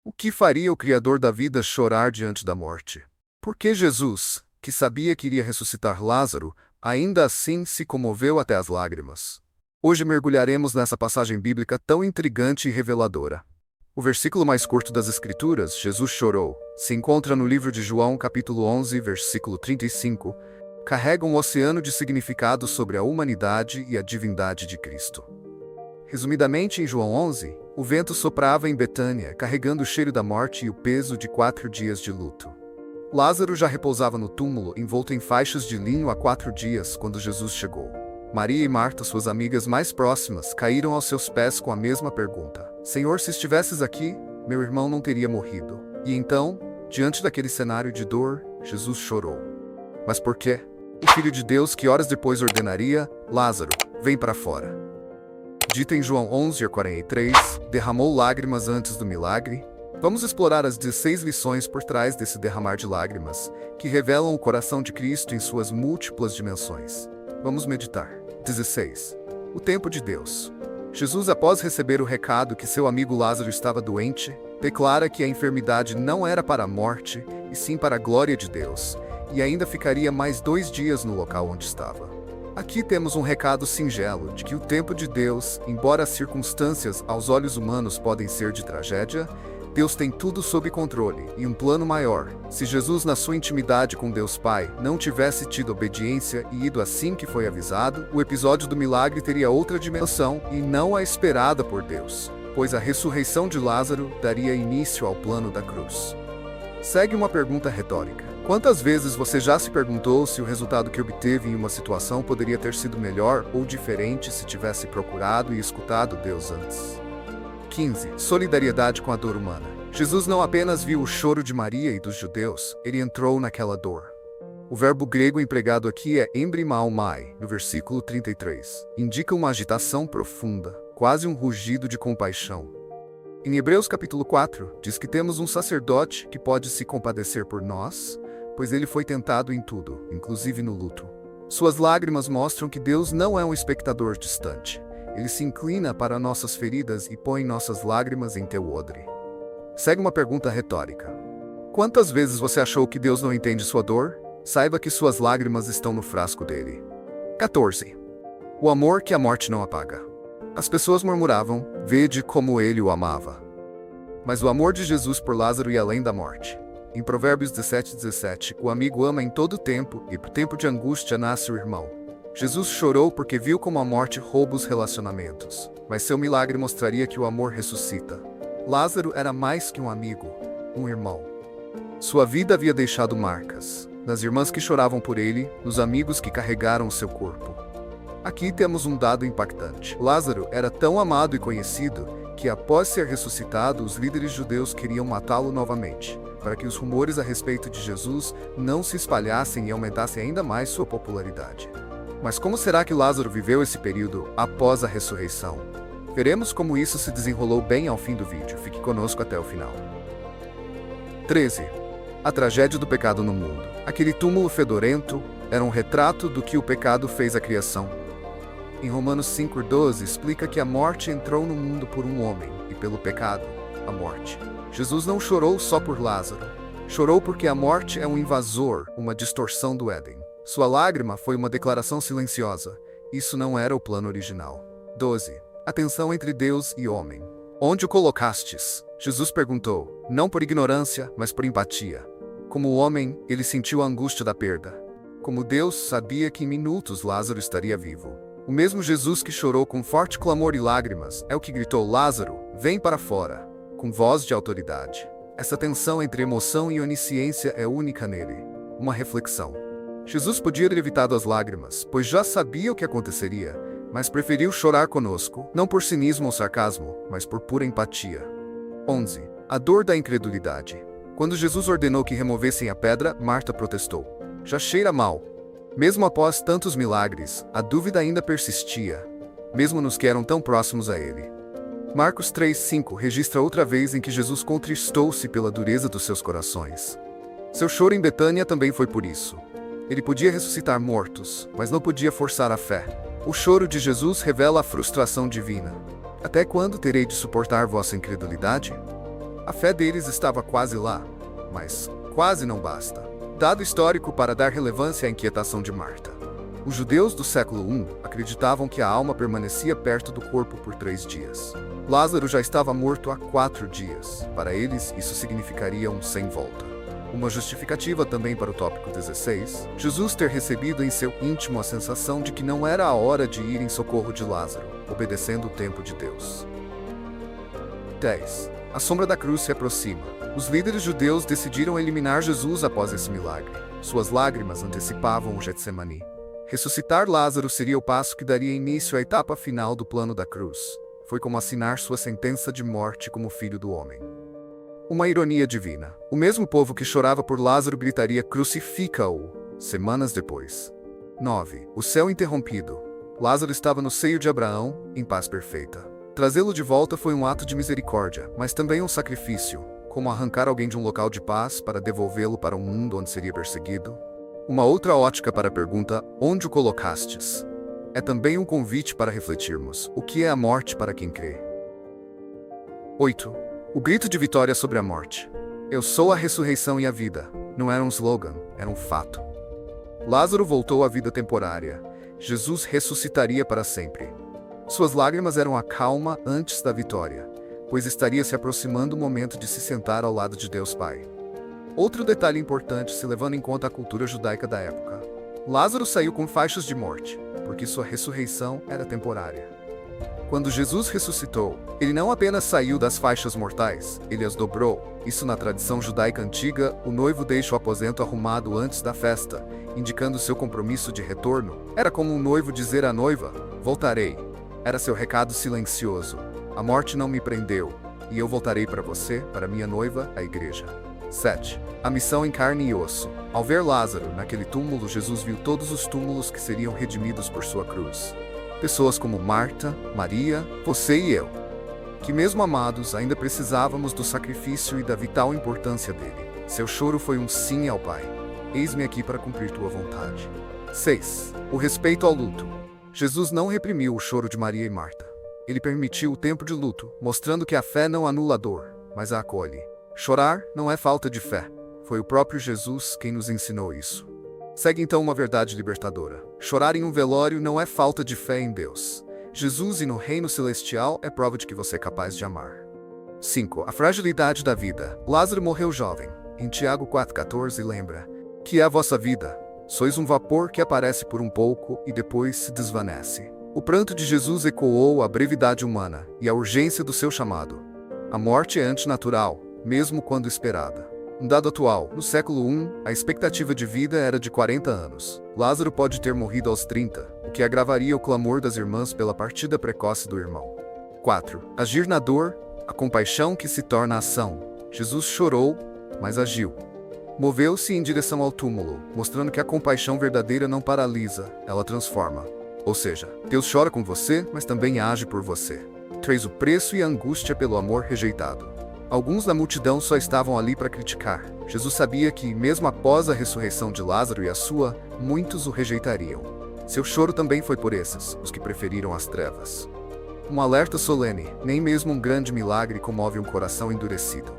O que faria o Criador da vida chorar diante da morte? Por que Jesus, que sabia que iria ressuscitar Lázaro, ainda assim se comoveu até as lágrimas? Hoje mergulharemos nessa passagem bíblica tão intrigante e reveladora. O versículo mais curto das Escrituras, Jesus chorou, se encontra no livro de João, capítulo 11, versículo 35, carrega um oceano de significado sobre a humanidade e a divindade de Cristo. Resumidamente, em João 11, o vento soprava em Betânia, carregando o cheiro da morte e o peso de 4 dias de luto. Lázaro já repousava no túmulo, envolto em faixas de linho há 4 dias, quando Jesus chegou. Maria e Marta, suas amigas mais próximas, caíram aos seus pés com a mesma pergunta: Senhor, se estivesses aqui, meu irmão não teria morrido. E então, diante daquele cenário de dor, Jesus chorou. Mas por quê? O Filho de Deus, que horas depois ordenaria: Lázaro, vem para fora. Dito em João 11:43, derramou lágrimas antes do milagre. Vamos explorar as 16 lições por trás desse derramar de lágrimas, que revelam o coração de Cristo em suas múltiplas dimensões. Vamos meditar. 16. O tempo de Deus. Jesus, após receber o recado que seu amigo Lázaro estava doente, declara que a enfermidade não era para a morte, e sim para a glória de Deus, e ainda ficaria mais 2 dias no local onde estava. Aqui temos um recado singelo de que o tempo de Deus, embora as circunstâncias aos olhos humanos podem ser de tragédia, Deus tem tudo sob controle e um plano maior. Se Jesus, na sua intimidade com Deus Pai, não tivesse tido obediência e ido assim que foi avisado, o episódio do milagre teria outra dimensão e não a esperada por Deus, pois a ressurreição de Lázaro daria início ao plano da cruz. Segue uma pergunta retórica. Quantas vezes você já se perguntou se o resultado que obteve em uma situação poderia ter sido melhor ou diferente se tivesse procurado e escutado Deus antes? 15. Solidariedade com a dor humana. Jesus não apenas viu o choro de Maria e dos judeus, ele entrou naquela dor. O verbo grego empregado aqui é embrimaomai, no versículo 33. Indica uma agitação profunda, quase um rugido de compaixão. Em Hebreus capítulo 4, diz que temos um sacerdote que pode se compadecer por nós, pois ele foi tentado em tudo, inclusive no luto. Suas lágrimas mostram que Deus não é um espectador distante. Ele se inclina para nossas feridas e põe nossas lágrimas em teu odre. Segue uma pergunta retórica. Quantas vezes você achou que Deus não entende sua dor? Saiba que suas lágrimas estão no frasco dele. 14. O amor que a morte não apaga. As pessoas murmuravam: vede como ele o amava. Mas o amor de Jesus por Lázaro ia além da morte. Em Provérbios 17:17, o amigo ama em todo tempo, e por tempo de angústia nasce o irmão. Jesus chorou porque viu como a morte rouba os relacionamentos, mas seu milagre mostraria que o amor ressuscita. Lázaro era mais que um amigo, um irmão. Sua vida havia deixado marcas, nas irmãs que choravam por ele, nos amigos que carregaram o seu corpo. Aqui temos um dado impactante. Lázaro era tão amado e conhecido que, após ser ressuscitado, os líderes judeus queriam matá-lo novamente, para que os rumores a respeito de Jesus não se espalhassem e aumentassem ainda mais sua popularidade. Mas como será que Lázaro viveu esse período após a ressurreição? Veremos como isso se desenrolou bem ao fim do vídeo. Fique conosco até o final. 13. A tragédia do pecado no mundo. Aquele túmulo fedorento era um retrato do que o pecado fez à criação. Em Romanos 5:12 explica que a morte entrou no mundo por um homem, e pelo pecado, a morte. Jesus não chorou só por Lázaro. Chorou porque a morte é um invasor, uma distorção do Éden. Sua lágrima foi uma declaração silenciosa. Isso não era o plano original. 12. A tensão entre Deus e homem. Onde o colocastes? Jesus perguntou, não por ignorância, mas por empatia. Como homem, ele sentiu a angústia da perda. Como Deus, sabia que em minutos Lázaro estaria vivo. O mesmo Jesus que chorou com forte clamor e lágrimas é o que gritou: Lázaro, vem para fora, com voz de autoridade. Essa tensão entre emoção e onisciência é única nele. Uma reflexão. Jesus podia ter evitado as lágrimas, pois já sabia o que aconteceria, mas preferiu chorar conosco, não por cinismo ou sarcasmo, mas por pura empatia. 11. A dor da incredulidade. Quando Jesus ordenou que removessem a pedra, Marta protestou. Já cheira mal. Mesmo após tantos milagres, a dúvida ainda persistia, mesmo nos que eram tão próximos a ele. Marcos 3:5 registra outra vez em que Jesus contristou-se pela dureza dos seus corações. Seu choro em Betânia também foi por isso. Ele podia ressuscitar mortos, mas não podia forçar a fé. O choro de Jesus revela a frustração divina. Até quando terei de suportar vossa incredulidade? A fé deles estava quase lá, mas quase não basta. Dado histórico para dar relevância à inquietação de Marta. Os judeus do século I acreditavam que a alma permanecia perto do corpo por 3 dias. Lázaro já estava morto há 4 dias. Para eles, isso significaria um sem volta. Uma justificativa também para o tópico 16, Jesus ter recebido em seu íntimo a sensação de que não era a hora de ir em socorro de Lázaro, obedecendo o tempo de Deus. 10. A sombra da cruz se aproxima. Os líderes judeus decidiram eliminar Jesus após esse milagre. Suas lágrimas antecipavam o Getsemani. Ressuscitar Lázaro seria o passo que daria início à etapa final do plano da cruz. Foi como assinar sua sentença de morte como filho do homem. Uma ironia divina. O mesmo povo que chorava por Lázaro gritaria "Crucifica-o", semanas depois. 9. O céu interrompido. Lázaro estava no seio de Abraão, em paz perfeita. Trazê-lo de volta foi um ato de misericórdia, mas também um sacrifício, como arrancar alguém de um local de paz para devolvê-lo para um mundo onde seria perseguido. Uma outra ótica para a pergunta, onde o colocastes? É também um convite para refletirmos, o que é a morte para quem crê? 8. O grito de vitória sobre a morte. Eu sou a ressurreição e a vida. Não era um slogan, era um fato. Lázaro voltou à vida temporária. Jesus ressuscitaria para sempre. Suas lágrimas eram a calma antes da vitória, pois estaria se aproximando o momento de se sentar ao lado de Deus Pai. Outro detalhe importante se levando em conta a cultura judaica da época. Lázaro saiu com faixas de morte, porque sua ressurreição era temporária. Quando Jesus ressuscitou, ele não apenas saiu das faixas mortais, ele as dobrou. Isso na tradição judaica antiga, o noivo deixa o aposento arrumado antes da festa, indicando seu compromisso de retorno. Era como um noivo dizer à noiva, voltarei. Era seu recado silencioso. A morte não me prendeu, e eu voltarei para você, para minha noiva, a igreja. 7. A missão em carne e osso. Ao ver Lázaro naquele túmulo, Jesus viu todos os túmulos que seriam redimidos por sua cruz. Pessoas como Marta, Maria, você e eu, que mesmo amados, ainda precisávamos do sacrifício e da vital importância dele. Seu choro foi um sim ao Pai. Eis-me aqui para cumprir tua vontade. 6. O respeito ao luto. Jesus não reprimiu o choro de Maria e Marta. Ele permitiu o tempo de luto, mostrando que a fé não anula a dor, mas a acolhe. Chorar não é falta de fé. Foi o próprio Jesus quem nos ensinou isso. Segue então uma verdade libertadora. Chorar em um velório não é falta de fé em Deus. Jesus e no reino celestial é prova de que você é capaz de amar. 5. A fragilidade da vida. Lázaro morreu jovem. Em Tiago 4,14 lembra que é a vossa vida. Sois um vapor que aparece por um pouco e depois se desvanece. O pranto de Jesus ecoou a brevidade humana e a urgência do seu chamado. A morte é antinatural, mesmo quando esperada. Um dado atual, no século I, a expectativa de vida era de 40 anos. Lázaro pode ter morrido aos 30, o que agravaria o clamor das irmãs pela partida precoce do irmão. 4. Agir na dor, a compaixão que se torna ação. Jesus chorou, mas agiu. Moveu-se em direção ao túmulo, mostrando que a compaixão verdadeira não paralisa, ela transforma. Ou seja, Deus chora com você, mas também age por você. 3. O preço e a angústia pelo amor rejeitado. Alguns da multidão só estavam ali para criticar. Jesus sabia que, mesmo após a ressurreição de Lázaro e a sua, muitos o rejeitariam. Seu choro também foi por esses, os que preferiram as trevas. Um alerta solene, nem mesmo um grande milagre comove um coração endurecido.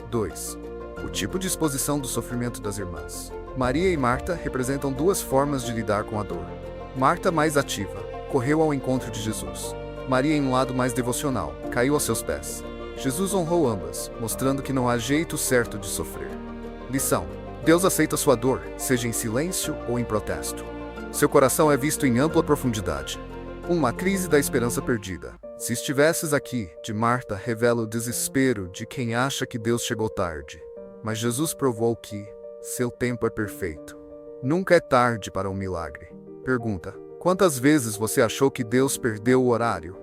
2. O tipo de exposição do sofrimento das irmãs. Maria e Marta representam duas formas de lidar com a dor. Marta, mais ativa, correu ao encontro de Jesus. Maria, em um lado mais devocional, caiu aos seus pés. Jesus honrou ambas, mostrando que não há jeito certo de sofrer. Lição: Deus aceita sua dor, seja em silêncio ou em protesto. Seu coração é visto em ampla profundidade. Uma crise da esperança perdida. Se estivesses aqui, de Marta revela o desespero de quem acha que Deus chegou tarde. Mas Jesus provou que seu tempo é perfeito. Nunca é tarde para um milagre. Pergunta: quantas vezes você achou que Deus perdeu o horário?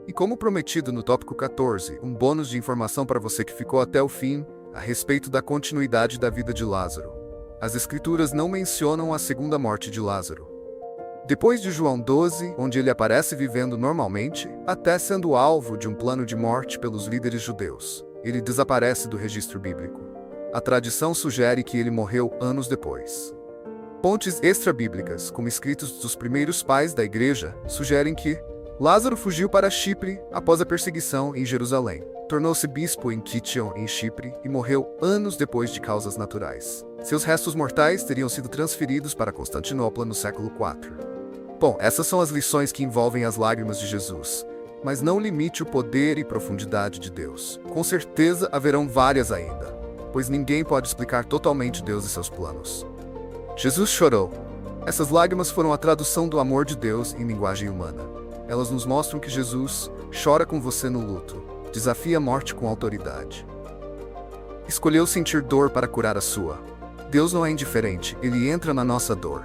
E como prometido no tópico 14, um bônus de informação para você que ficou até o fim, a respeito da continuidade da vida de Lázaro. As Escrituras não mencionam a segunda morte de Lázaro. Depois de João 12, onde ele aparece vivendo normalmente, até sendo alvo de um plano de morte pelos líderes judeus, ele desaparece do registro bíblico. A tradição sugere que ele morreu anos depois. Fontes extra-bíblicas, como escritos dos primeiros pais da igreja, sugerem que Lázaro fugiu para Chipre após a perseguição em Jerusalém. Tornou-se bispo em Kition, em Chipre, e morreu anos depois de causas naturais. Seus restos mortais teriam sido transferidos para Constantinopla no século IV. Bom, essas são as lições que envolvem as lágrimas de Jesus. Mas não limite o poder e profundidade de Deus. Com certeza haverão várias ainda, pois ninguém pode explicar totalmente Deus e seus planos. Jesus chorou. Essas lágrimas foram a tradução do amor de Deus em linguagem humana. Elas nos mostram que Jesus chora com você no luto, desafia a morte com autoridade. Escolheu sentir dor para curar a sua. Deus não é indiferente, ele entra na nossa dor.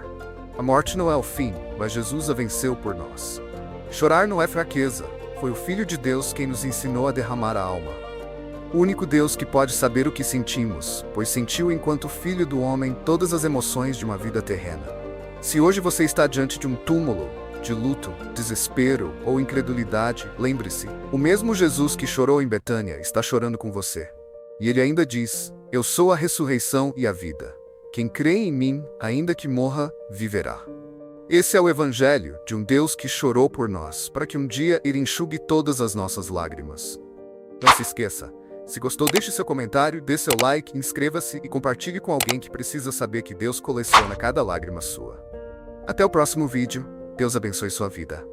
A morte não é o fim, mas Jesus a venceu por nós. Chorar não é fraqueza, foi o Filho de Deus quem nos ensinou a derramar a alma. O único Deus que pode saber o que sentimos, pois sentiu enquanto Filho do homem todas as emoções de uma vida terrena. Se hoje você está diante de um túmulo, de luto, desespero ou incredulidade, lembre-se, o mesmo Jesus que chorou em Betânia está chorando com você. E ele ainda diz: eu sou a ressurreição e a vida. Quem crê em mim, ainda que morra, viverá. Esse é o Evangelho de um Deus que chorou por nós, para que um dia ele enxugue todas as nossas lágrimas. Não se esqueça, se gostou, deixe seu comentário, dê seu like, inscreva-se e compartilhe com alguém que precisa saber que Deus coleciona cada lágrima sua. Até o próximo vídeo. Deus abençoe sua vida.